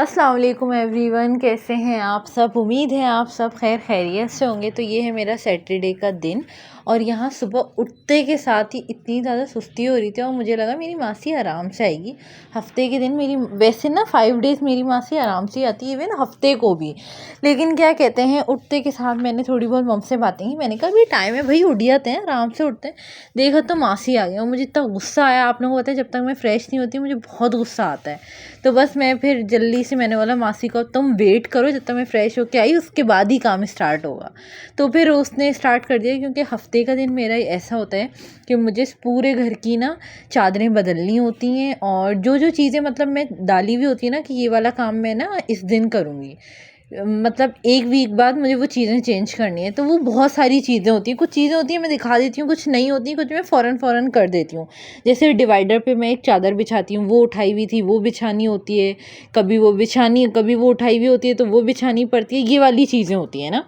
अस्सलाम वालेकुम एवरीवन, कैसे हैं आप सब। उम्मीद है आप सब खैर खैरियत से होंगे। तो ये है मेरा सैटरडे का दिन और यहाँ सुबह उठते के साथ ही इतनी ज़्यादा सुस्ती हो रही थी और मुझे लगा मेरी मासी आराम से आएगी। हफ्ते के दिन मेरी वैसे ना 5 डेज़ मेरी मासी आराम से आती है, इवन हफ्ते को भी। लेकिन क्या कहते हैं, उठते के साथ मैंने थोड़ी बहुत मम से बातें की। मैंने कहा भाई टाइम है भाई, उठ जाते हैं, आराम से उठते हैं। देखा तो मासी आ गई और मुझे इतना गुस्सा आया। आप लोगों को पता है, जब तक मैं फ्रेश नहीं होती मुझे बहुत गुस्सा आता है। तो बस मैं फिर जल्दी से मैंने बोला मासी को तुम वेट करो जब तक मैं फ़्रेश होके आई, उसके बाद ही काम स्टार्ट होगा। तो फिर उसने स्टार्ट कर दिया, क्योंकि हफ्ते का दिन मेरा ऐसा होता है कि मुझे पूरे घर की ना चादरें बदलनी होती हैं और जो जो चीज़ें मतलब मैं डाली हुई होती है ना कि ये वाला काम मैं ना इस दिन करूँगी, मतलब एक वीक बाद मुझे वो चीज़ें चेंज करनी है। तो वो बहुत सारी चीज़ें होती हैं, कुछ चीज़ें होती हैं मैं दिखा देती हूँ, कुछ नहीं होती, कुछ मैं फ़ौरन कर देती हूँ। जैसे डिवाइडर पे मैं एक चादर बिछाती हूँ, वो उठाई हुई थी, वो बिछानी होती है। कभी वो बिछानी है, कभी वो उठाई हुई होती है तो वो बिछानी पड़ती है। ये वाली चीज़ें होती हैं ना।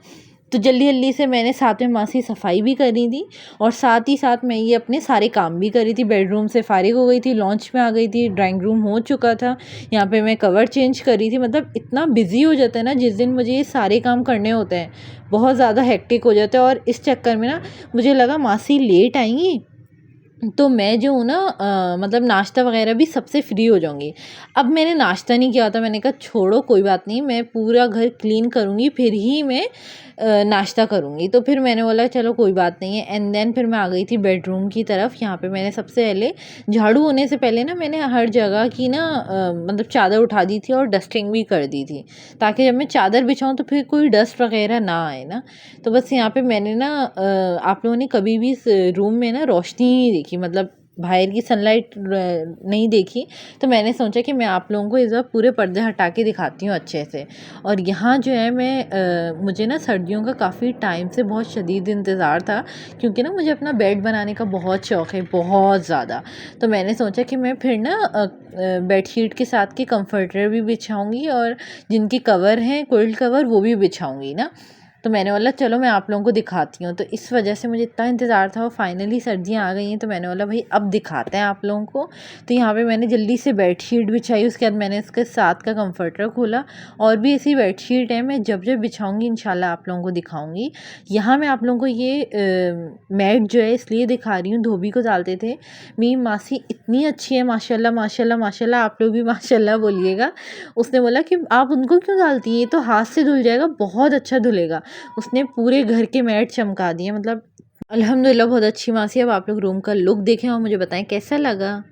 तो जल्दी जल्दी से मैंने साथ में मासी सफाई भी करी थी और साथ ही साथ मैं ये अपने सारे काम भी करी थी। बेडरूम से फारिग हो गई थी, लॉन्च में आ गई थी, ड्राइंग रूम हो चुका था, यहाँ पे मैं कवर चेंज करी थी। मतलब इतना बिजी हो जाता है ना जिस दिन मुझे ये सारे काम करने होते हैं, बहुत ज़्यादा हेक्टिक हो जाता है। और इस चक्कर में ना मुझे लगा मासी लेट आएंगी तो मैं जो हूँ ना मतलब नाश्ता वगैरह भी सबसे फ्री हो जाऊँगी। अब मैंने नाश्ता नहीं किया था, मैंने कहा छोड़ो कोई बात नहीं, मैं पूरा घर क्लीन करूँगी फिर ही मैं नाश्ता करूँगी। तो फिर मैंने बोला चलो कोई बात नहीं है। एंड देन फिर मैं आ गई थी बेडरूम की तरफ। यहाँ पे मैंने सबसे पहले झाड़ू होने से पहले ना मैंने हर जगह की ना मतलब चादर उठा दी थी और डस्टिंग भी कर दी थी, ताकि जब मैं चादर बिछाऊँ तो फिर कोई डस्ट वगैरह ना आए ना। तो बस यहाँ पे मैंने ना आप लोगों ने कभी भी इस रूम में ना रोशनी नहीं देखी, मतलब बाहर की सनलाइट नहीं देखी। तो मैंने सोचा कि मैं आप लोगों को इस बार पूरे पर्दे हटा के दिखाती हूँ अच्छे से। और यहाँ जो है मैं मुझे ना सर्दियों का काफ़ी टाइम से बहुत शदीद इंतज़ार था, क्योंकि ना मुझे अपना बेड बनाने का बहुत शौक़ है, बहुत ज़्यादा। तो मैंने सोचा कि मैं फिर ना बेडशीट के साथ के कंफर्टर भी बिछाऊँगी और जिनके कवर हैं क्विल्ट कवर वो भी बिछाऊँगी ना। तो मैंने बोला चलो मैं आप लोगों को दिखाती हूँ। तो इस वजह से मुझे इतना इंतज़ार था और फाइनली सर्दियाँ आ गई हैं, तो मैंने बोला भाई अब दिखाते हैं आप लोगों को। तो यहाँ पे मैंने जल्दी से बेडशीट बिछाई, उसके बाद मैंने इसके साथ का कंफर्टर खोला। और भी ऐसी बेडशीट है, मैं जब जब बिछाऊँगी इंशाल्लाह आप लोगों को दिखाऊँगी। यहाँ मैं आप लोगों को ये मैट जो है इसलिए दिखा रही हूँ, धोबी को डालते थे। मेरी मासी इतनी अच्छी है माशाल्लाह माशाल्लाह माशाल्लाह, आप लोग भी माशाल्लाह बोलिएगा। उसने बोला कि आप उनको क्यों डालती हैं, ये तो हाथ से धुल जाएगा, बहुत अच्छा धुलेगा। उसने पूरे घर के मैट चमका दिए। मतलब अल्हम्दुलिल्लाह बहुत अच्छी मासी। अब आप लोग रूम का लुक देखें और मुझे बताएं कैसा लगा।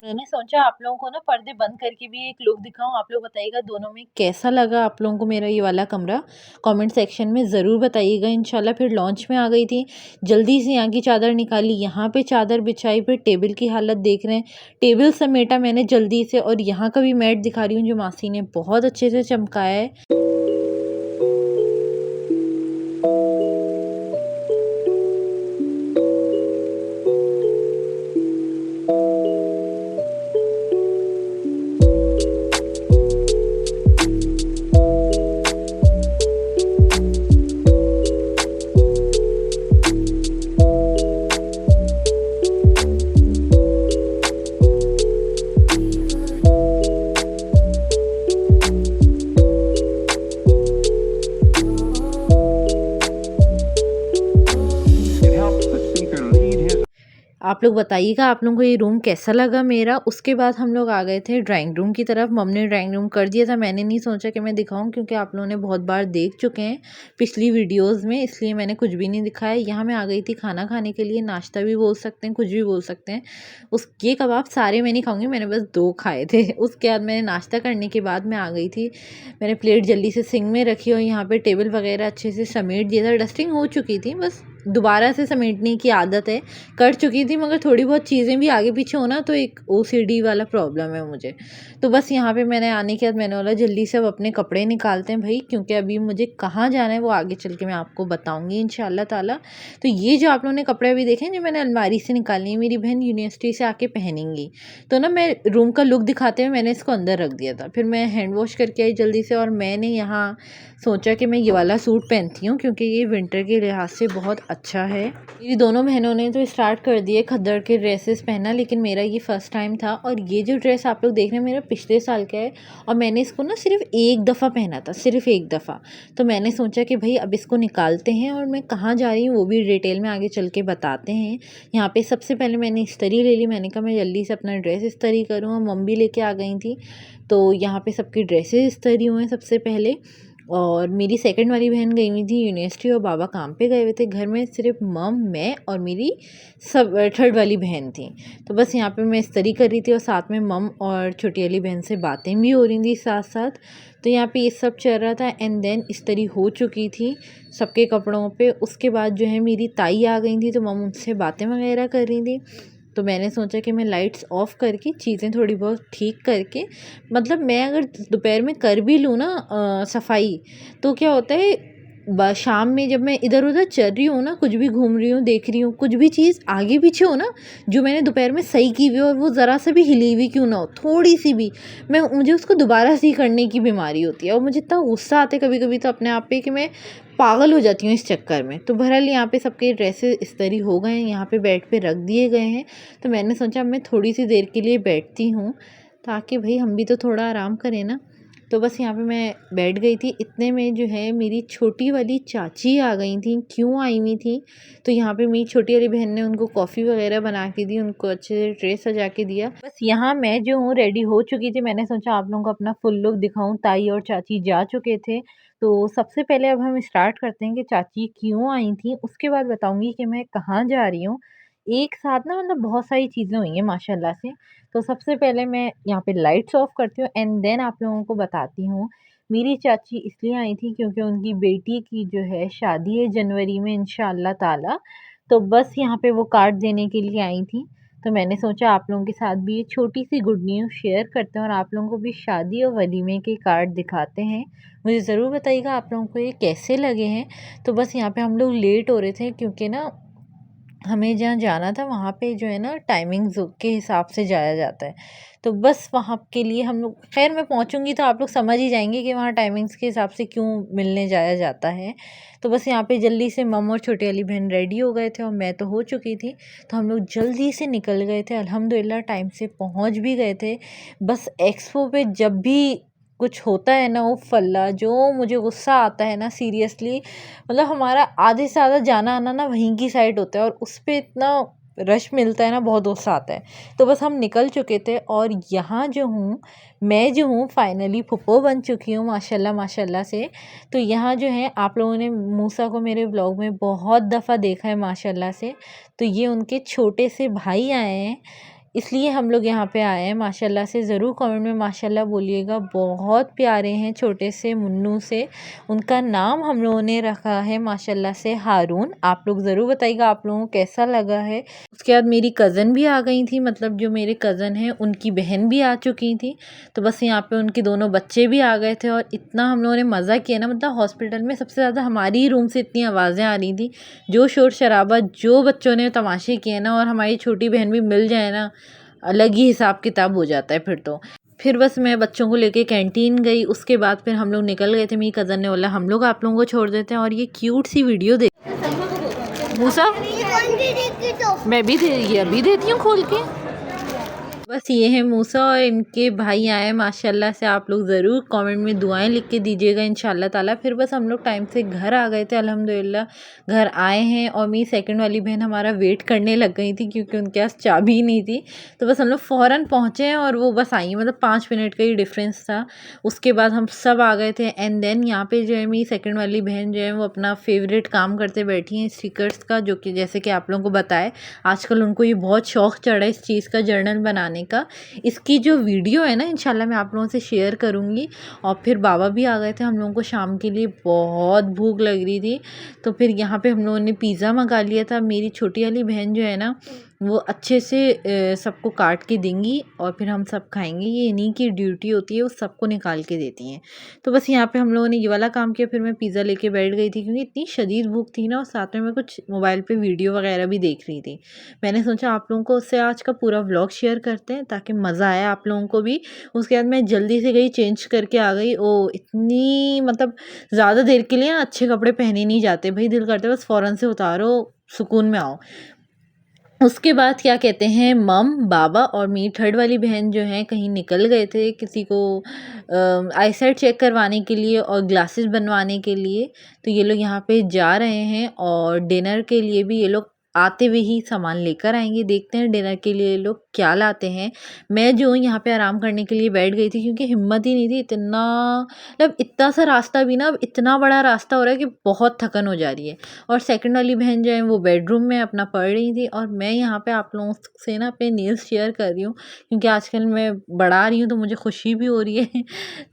मैंने सोचा आप लोगों को ना पर्दे बंद करके भी एक लुक दिखाऊं। आप लोग बताइएगा दोनों में कैसा लगा आप लोगों को मेरा ये वाला कमरा, कमेंट सेक्शन में ज़रूर बताइएगा। इंशाल्लाह फिर लॉन्च में आ गई थी, जल्दी से यहाँ की चादर निकाली, यहाँ पे चादर बिछाई, फिर टेबल की हालत देख रहे हैं, टेबल समेटा मैंने जल्दी से। और यहाँ का भी मैट दिखा रही हूँ जो मासी ने बहुत अच्छे से चमकाया है। आप लोग बताइएगा आप लोगों को ये रूम कैसा लगा मेरा। उसके बाद हम लोग आ गए थे ड्राइंग रूम की तरफ। मम्मी ने ड्राइंग रूम कर दिया था, मैंने नहीं सोचा कि मैं दिखाऊं क्योंकि आप लोगों ने बहुत बार देख चुके हैं पिछली वीडियोज़ में, इसलिए मैंने कुछ भी नहीं दिखाया। यहाँ मैं आ गई थी खाना खाने के लिए, नाश्ता भी बोल सकते हैं, कुछ भी बोल सकते हैं। ये कबाब सारे मैं नहीं खाऊंगी, मैंने बस 2 खाए थे। उसके बाद मैंने नाश्ता करने के बाद मैं आ गई थी, मैंने प्लेट जल्दी से सिंक में रखी और यहाँ पे टेबल वगैरह अच्छे से समेट दिया था। डस्टिंग हो चुकी थी, बस दोबारा से समेटने की आदत है, कर चुकी थी, मगर थोड़ी बहुत चीज़ें भी आगे पीछे होना तो एक OCD वाला प्रॉब्लम है मुझे। तो बस यहाँ पे मैंने आने के बाद मैंने बोला जल्दी से अब अपने कपड़े निकालते हैं भाई, क्योंकि अभी मुझे कहाँ जाना है वो आगे चल के मैं आपको बताऊँगी इंशाल्लाह ताला। तो ये जो आप लोगों ने कपड़े अभी देखे जो मैंने अलमारी से निकालनी है, मेरी बहन यूनिवर्सिटी से आके पहनेंगी। तो ना मैं रूम का लुक दिखाते हुए मैंने इसको अंदर रख दिया था, फिर मैं हैंड वॉश करके आई जल्दी से और मैंने यहाँ सोचा कि मैं ये वाला सूट पहनती हूँ क्योंकि ये विंटर के लिहाज से बहुत अच्छा है। मेरी दोनों बहनों ने तो स्टार्ट कर दिए खद्दड़ के ड्रेसेस पहनना, लेकिन मेरा ये फ़र्स्ट टाइम था। और ये जो ड्रेस आप लोग देख रहे हैं मेरा पिछले साल का है और मैंने इसको ना सिर्फ एक दफ़ा पहना था, सिर्फ एक दफ़ा। तो मैंने सोचा कि भाई अब इसको निकालते हैं और मैं कहाँ जा रही हूँ वो भी डिटेल में आगे चल के बताते हैं। यहाँ पे सबसे पहले मैंने इस्त्री ले ली, मैंने कहा मैं जल्दी से अपना ड्रेस इस्त्री करूँ और मम्मी भी लेके आ गई थी। तो यहाँ पे सबकी ड्रेसेस इस्त्री हुए हैं सबसे पहले। और मेरी सेकंड वाली बहन गई हुई थी यूनिवर्सिटी और बाबा काम पे गए हुए थे। घर में सिर्फ मम, मैं और मेरी थर्ड वाली बहन थी। तो बस यहाँ पे मैं इस्त्री कर रही थी और साथ में मम और छोटी वाली बहन से बातें भी हो रही थी साथ साथ। तो यहाँ पे ये सब चल रहा था एंड देन इस्त्री हो चुकी थी सबके कपड़ों पे। उसके बाद जो है मेरी ताई आ गई थी तो मम उनसे बातें वगैरह कर रही थी। तो मैंने सोचा कि मैं लाइट्स ऑफ़ करके चीज़ें थोड़ी बहुत ठीक करके, मतलब मैं अगर दोपहर में कर भी लूँ ना सफाई, तो क्या होता है शाम में जब मैं इधर उधर चल रही हूँ ना, कुछ भी घूम रही हूँ, देख रही हूँ, कुछ भी चीज़ आगे पीछे हो ना जो मैंने दोपहर में सही की हुई और वो ज़रा सा भी हिली हुई क्यों ना हो, थोड़ी सी भी, मुझे उसको दोबारा सही करने की बीमारी होती है और मुझे इतना गुस्सा आता है कभी कभी तो अपने आप पे कि मैं पागल हो जाती हूँ इस चक्कर में। तो बहरहाल यहाँ पे सबके ड्रेसेस इस्त्री हो गए हैं, यहाँ पे बेड पे रख दिए गए हैं। तो मैंने सोचा मैं थोड़ी सी देर के लिए बैठती हूँ ताकि भाई हम भी तो थोड़ा आराम करें ना। तो बस यहाँ पे मैं बैठ गई थी। इतने में जो है मेरी छोटी वाली चाची आ गई थी। क्यों आई हुई थी, तो यहाँ पे मेरी छोटी वाली बहन ने उनको कॉफ़ी वगैरह बना के दी, उनको अच्छे से ट्रे सजा के दिया। बस यहाँ मैं जो हूँ रेडी हो चुकी थी, मैंने सोचा आप लोगों को अपना फुल लुक दिखाऊं। ताई और चाची जा चुके थे। तो सबसे पहले अब हम स्टार्ट करते हैं कि चाची क्यों आई थी, उसके बाद बताऊंगी कि मैं कहाँ जा रही हूँ। एक साथ ना मतलब बहुत सारी चीज़ें हुई हैं माशाल्लाह से। तो सबसे पहले मैं यहाँ पे लाइट्स ऑफ करती हूँ एंड देन आप लोगों को बताती हूँ। मेरी चाची इसलिए आई थी क्योंकि उनकी बेटी की जो है शादी है जनवरी में इंशाअल्लाह ताला। तो बस यहाँ पे वो कार्ड देने के लिए आई थी। तो मैंने सोचा आप लोगों के साथ भी ये छोटी सी गुड न्यूज़ शेयर करते हैं और आप लोगों को भी शादी और वलीमे के कार्ड दिखाते हैं। मुझे ज़रूर बताइएगा आप लोगों को ये कैसे लगे हैं। तो बस यहाँ पे हम लोग लेट हो रहे थे क्योंकि ना हमें जहाँ जाना था वहाँ पे जो है ना टाइमिंग्स के हिसाब से जाया जाता है। तो बस वहाँ के लिए हम लोग, खैर मैं पहुँचूँगी तो आप लोग समझ ही जाएंगे कि वहाँ टाइमिंग्स के हिसाब से क्यों मिलने जाया जाता है। तो बस यहाँ पे जल्दी से मम और छोटी वाली बहन रेडी हो गए थे और मैं तो हो चुकी थी। तो हम लोग जल्दी से निकल गए थे, अल्हम्दुलिल्लाह टाइम से पहुँच भी गए थे। बस एक्सपो पे जब भी कुछ होता है ना उफ़ अल्लाह, जो मुझे गुस्सा आता है ना सीरियसली, मतलब हमारा आधे से ज़्यादा जाना आना ना वहीं की साइड होता है और उस पे इतना रश मिलता है ना, बहुत गुस्सा आता है। तो बस हम निकल चुके थे और यहाँ जो हूँ मैं जो हूँ फाइनली फुप्पो बन चुकी हूँ माशाल्लाह माशाल्लाह से। तो यहाँ जो है आप लोगों ने मूसा को मेरे व्लॉग में बहुत दफ़ा देखा है माशाल्लाह से। तो ये उनके छोटे से भाई आए हैं, इसलिए हम लोग यहाँ पे आए हैं माशाल्लाह से। ज़रूर कमेंट में माशाल्लाह बोलिएगा, बहुत प्यारे हैं छोटे से मुन्नू से। उनका नाम हम लोगों ने रखा है माशाल्लाह से हारून। आप लोग ज़रूर बताइएगा आप लोगों को कैसा लगा है। उसके बाद मेरी कज़न भी आ गई थी, मतलब जो मेरे कज़न हैं उनकी बहन भी आ चुकी थी। तो बस यहाँ पे उनके दोनों बच्चे भी आ गए थे और इतना हम लोगों ने मज़ा किया ना, मतलब हॉस्पिटल में सबसे ज़्यादा हमारी ही रूम से इतनी आवाज़ें आ रही थी, जो शोर शराबा, जो बच्चों ने तमाशे किए ना, और हमारी छोटी बहन भी मिल जाए ना अलग ही हिसाब किताब हो जाता है फिर तो। फिर बस मैं बच्चों को लेके कैंटीन गई। उसके बाद फिर हम लोग निकल गए थे। मेरी कज़न ने बोला हम लोग आप लोगों को छोड़ देते हैं और ये क्यूट सी वीडियो देख। मूसा मैं भी दे, ये अभी देती हूँ खोल के। बस ये है मूसा और इनके भाई आए माशाल्लाह से। आप लोग ज़रूर कमेंट में दुआएं लिख के दीजिएगा इंशाल्लाह ताला। फिर बस हम लोग टाइम से घर आ गए थे अल्हम्दुलिल्लाह। घर आए हैं और मेरी सेकंड वाली बहन हमारा वेट करने लग गई थी क्योंकि उनके पास चाबी ही नहीं थी। तो बस हम लोग फ़ौरन पहुँचे हैं और वो बस आई, मतलब 5 मिनट का ही डिफरेंस था। उसके बाद हम सब आ गए थे एंड देन यहाँ पे जो है मेरी सेकंड वाली बहन जो है वो अपना फेवरेट काम करते बैठी हैं स्टिकर्स का, जो कि जैसे कि आप लोगों को बताए आजकल उनको ये बहुत शौक़ चढ़ा है इस चीज़ का, जर्नल बनाने का। इसकी जो वीडियो है ना इंशाल्लाह मैं आप लोगों से शेयर करूँगी। और फिर बाबा भी आ गए थे हम लोगों को शाम के लिए, बहुत भूख लग रही थी। तो फिर यहाँ पे हम लोगों ने पिज़्ज़ा मंगा लिया था। मेरी छोटी वाली बहन जो है ना वो अच्छे से सबको काट के देंगी और फिर हम सब खाएंगे। ये इन्हीं की ड्यूटी होती है, वो सबको निकाल के देती हैं। तो बस यहाँ पे हम लोगों ने ये वाला काम किया। फिर मैं पिज़्ज़ा लेके बैठ गई थी क्योंकि इतनी शदीद भूख थी ना, और साथ में मैं कुछ मोबाइल पे वीडियो वगैरह भी देख रही थी। मैंने सोचा आप लोगों को उससे आज का पूरा व्लॉग शेयर करते हैं ताकि मज़ा आए आप लोगों को भी। उसके बाद मैं जल्दी से गई, चेंज करके आ गई। ओ इतनी मतलब ज़्यादा देर के लिए ना अच्छे कपड़े पहने नहीं जाते भाई, दिल करते बस फ़ौरन से उतारो, सुकून में आओ। उसके बाद क्या कहते हैं, मम बाबा और मेरी थर्ड वाली बहन जो हैं कहीं निकल गए थे किसी को आईसाइट चेक करवाने के लिए और ग्लासेस बनवाने के लिए। तो ये लोग यहाँ पे जा रहे हैं और डिनर के लिए भी ये लोग आते हुए ही सामान लेकर आएंगे। देखते हैं डिनर के लिए ये लोग क्या लाते हैं। मैं जो हूँ यहाँ पे आराम करने के लिए बैठ गई थी क्योंकि हिम्मत ही नहीं थी, इतना मतलब इतना सा रास्ता भी ना, अब इतना बड़ा रास्ता हो रहा है कि बहुत थकन हो जा रही है। और सेकंड वाली बहन जो है वो बेडरूम में अपना पढ़ रही थी और मैं यहाँ पे आप लोगों से ना अपने नेल्स शेयर कर रही हूँ क्योंकि आजकल मैं बढ़ा रही हूँ तो मुझे खुशी भी हो रही है।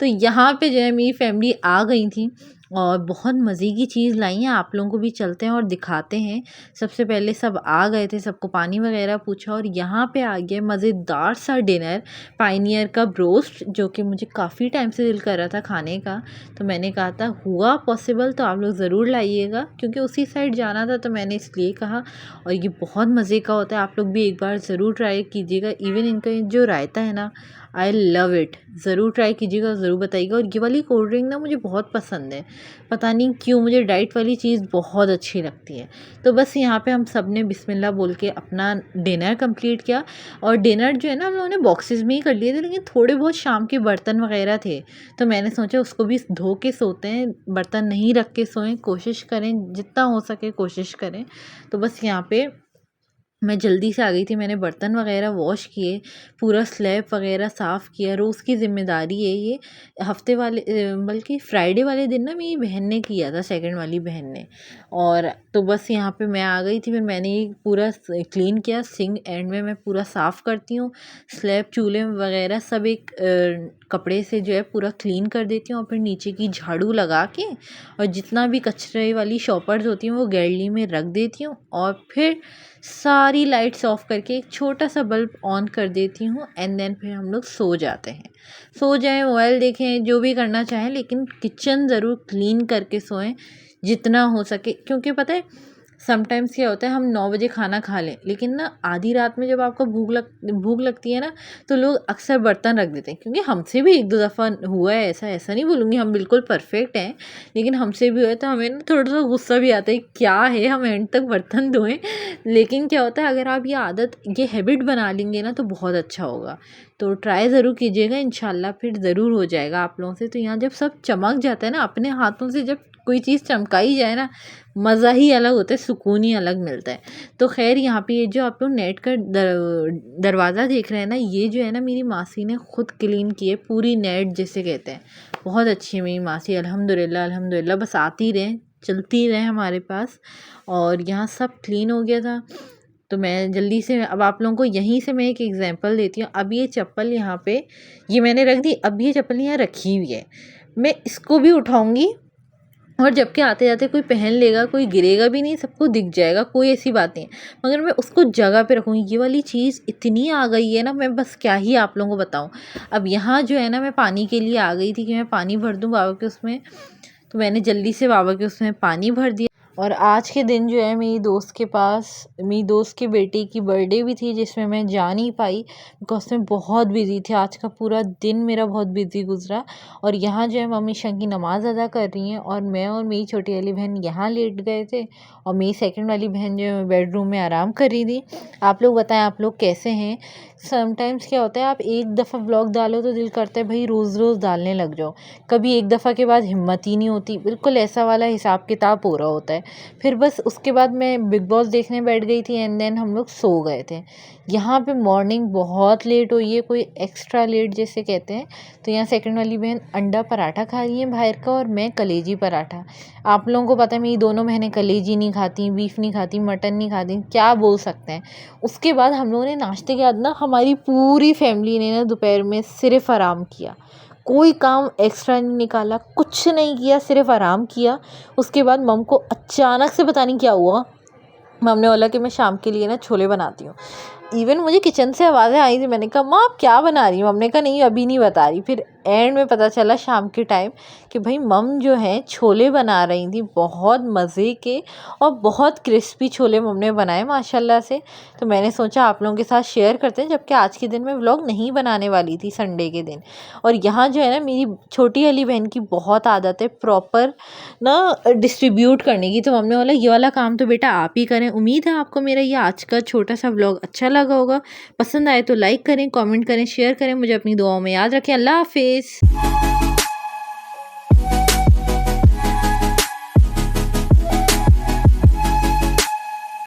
तो यहाँ पे जो है मेरी फैमिली आ गई थी और बहुत मज़े की चीज़ लाई हैं, आप लोगों को भी चलते हैं और दिखाते हैं। सबसे पहले सब आ गए थे, सबको पानी वगैरह पूछा और यहाँ पे आ गया मज़ेदार सा डिनर, पायनियर का ब्रोस्ट, जो कि मुझे काफ़ी टाइम से दिल कर रहा था खाने का। तो मैंने कहा था हुआ पॉसिबल तो आप लोग ज़रूर लाइएगा, क्योंकि उसी साइड जाना था तो मैंने इसलिए कहा। और ये बहुत मज़े का होता है, आप लोग भी एक बार ज़रूर ट्राई कीजिएगा। इवन इनका जो रायता है ना, आई लव इट, ज़रूर ट्राई कीजिएगा, ज़रूर बताइएगा। और ये वाली कोल्ड ड्रिंक ना मुझे बहुत पसंद है, पता नहीं क्यों मुझे डाइट वाली चीज़ बहुत अच्छी लगती है। तो बस यहाँ पे हम सब ने बिस्मिल्लाह बोल के अपना डिनर कंप्लीट किया। और डिनर जो है ना हम लोगों ने बॉक्सेस में ही कर लिए थे, लेकिन थोड़े बहुत शाम के बर्तन वगैरह थे तो मैंने सोचा उसको भी धो के सोते हैं, बर्तन नहीं रख के सोएं, कोशिश करें जितना हो सके कोशिश करें। तो बस यहाँ पे मैं जल्दी से आ गई थी, मैंने बर्तन वगैरह वॉश किए, पूरा स्लैब वगैरह साफ़ किया। रोज़ की ज़िम्मेदारी है ये। हफ्ते वाले बल्कि फ्राइडे वाले दिन ना मेरी बहन ने किया था, सेकंड वाली बहन ने। और तो बस यहाँ पे मैं आ गई थी, फिर मैंने पूरा क्लीन किया। सिंक एंड में मैं पूरा साफ़ करती हूँ, स्लैब चूल्हे वगैरह सब एक कपड़े से जो है पूरा क्लीन कर देती हूँ। और फिर नीचे की झाड़ू लगा के और जितना भी कचरे वाली शॉपर्स होती हैं वो गैलरी में रख देती हूँ। और फिर सारी लाइट्स ऑफ करके एक छोटा सा बल्ब ऑन कर देती हूँ एंड देन फिर हम लोग सो जाते हैं। सो जाएं, मोबाइल देखें, जो भी करना चाहें, लेकिन किचन ज़रूर क्लीन करके सोएं जितना हो सके। क्योंकि पता है समटाइम्स क्या होता है, हम 9 बजे खाना खा लें, लेकिन ना आधी रात में जब आपको भूख लगती है ना तो लोग अक्सर बर्तन रख देते हैं। क्योंकि हमसे भी 1-2 दफ़ा हुआ है ऐसा, ऐसा नहीं बोलूँगी हम बिल्कुल परफेक्ट हैं, लेकिन हमसे भी हुआ है तो हमें ना थोड़ा सा गुस्सा भी आता है, क्या है हम एंड तक बर्तन धोएं। लेकिन क्या होता है अगर आप ये आदत, ये हैबिट बना लेंगे ना तो बहुत अच्छा होगा। तो ट्राई ज़रूर कीजिएगा, इंशाल्लाह फिर ज़रूर हो जाएगा आप लोगों से। तो यहाँ जब सब चमक जाता है ना, अपने हाथों से जब कोई चीज़ चमकाई जाए ना, मज़ा ही अलग होता है, सुकून ही अलग मिलता है। तो ख़ैर यहाँ पे ये जो आप लोग नेट का दरवाज़ा देख रहे हैं ना, ये जो है ना मेरी मासी ने ख़ुद क्लीन की है, पूरी नेट जिसे कहते हैं। बहुत अच्छी है मेरी मासी, अल्हम्दुलिल्लाह अल्हम्दुलिल्लाह। बस आती रहें, चलती रहें हमारे पास। और यहाँ सब क्लीन हो गया था तो मैं जल्दी से, अब आप लोगों को यहीं से मैं एक एग्जांपल देती हूँ। अब ये चप्पल यहाँ पे ये मैंने रख दी, अब ये चप्पल यहाँ रखी हुई है, मैं इसको भी उठाऊँगी और जबकि आते जाते कोई पहन लेगा, कोई गिरेगा भी नहीं, सबको दिख जाएगा, कोई ऐसी बात नहीं है। मगर मैं उसको जगह पे रखूँगी। ये वाली चीज़ इतनी आ गई है ना, मैं बस क्या ही आप लोगों को बताऊँ। अब यहाँ जो है ना मैं पानी के लिए आ गई थी कि मैं पानी भर दूँ बाबा के उसमें। तो मैंने जल्दी से बाबा के उसमें पानी भर दिया और आज के दिन जो है मेरी दोस्त के बेटे की बर्थडे भी थी, जिसमें मैं जा नहीं पाई बिकॉज़ मैं बहुत बिज़ी थी। आज का पूरा दिन मेरा बहुत बिज़ी गुज़रा। और यहाँ जो है मम्मी शा की नमाज़ अदा कर रही हैं और मैं और मेरी छोटी वाली बहन यहाँ लेट गए थे और मेरी सेकंड वाली बहन जो है बेडरूम में आराम कर रही थी। आप लोग बताएं, आप लोग कैसे हैं? समटाइम्स क्या होता है, आप एक दफ़ा व्लॉग डालो तो दिल करता है भाई रोज़ रोज़ डालने लग जाओ, कभी एक दफ़ा के बाद हिम्मत ही नहीं होती। बिल्कुल ऐसा वाला हिसाब किताब हो रहा होता है। फिर बस उसके बाद मैं बिग बॉस देखने बैठ गई थी एंड देन हम लोग सो गए थे। यहाँ पे मॉर्निंग बहुत लेट हुई है, कोई एक्स्ट्रा लेट जैसे कहते हैं। तो यहाँ सेकंड वाली बहन अंडा पराठा खा रही है बाहर का और मैं कलेजी पराठा। आप लोगों को पता है मेरी दोनों बहनें कलेजी नहीं खाती, बीफ नहीं खाती, मटन नहीं खाती, क्या बोल सकते हैं। उसके बाद हम लोगों ने नाश्ते के बाद ना, हमारी पूरी फैमिली ने ना दोपहर में सिर्फ आराम किया, कोई काम एक्स्ट्रा नहीं निकाला, कुछ नहीं किया, सिर्फ आराम किया। उसके बाद मम को अचानक से पता नहीं क्या हुआ, मम ने बोला कि मैं शाम के लिए ना छोले बनाती हूँ। इवन मुझे किचन से आवाज़ें आई थी, मैंने कहा माँ आप क्या बना रही हो? मम ने कहा नहीं अभी नहीं बता रही। फिर एंड में पता चला शाम के टाइम कि भाई मम जो है छोले बना रही थी, बहुत मज़े के और बहुत क्रिस्पी छोले मम ने बनाए माशाल्लाह से। तो मैंने सोचा आप लोगों के साथ शेयर करते हैं, जबकि आज के दिन मैं व्लॉग नहीं बनाने वाली थी संडे के दिन। और यहाँ जो है ना, मेरी छोटी वाली बहन की बहुत आदत है प्रॉपर ना डिस्ट्रीब्यूट करने की। तो मम ने बोला ये वाला काम तो बेटा आप ही करें। उम्मीद है आपको मेरा ये आज का छोटा सा व्लॉग अच्छा लगा होगा। पसंद आए तो लाइक करें, कमेंट करें, शेयर करें, मुझे अपनी दुआओं में याद रखें। अल्लाह हाफिज़।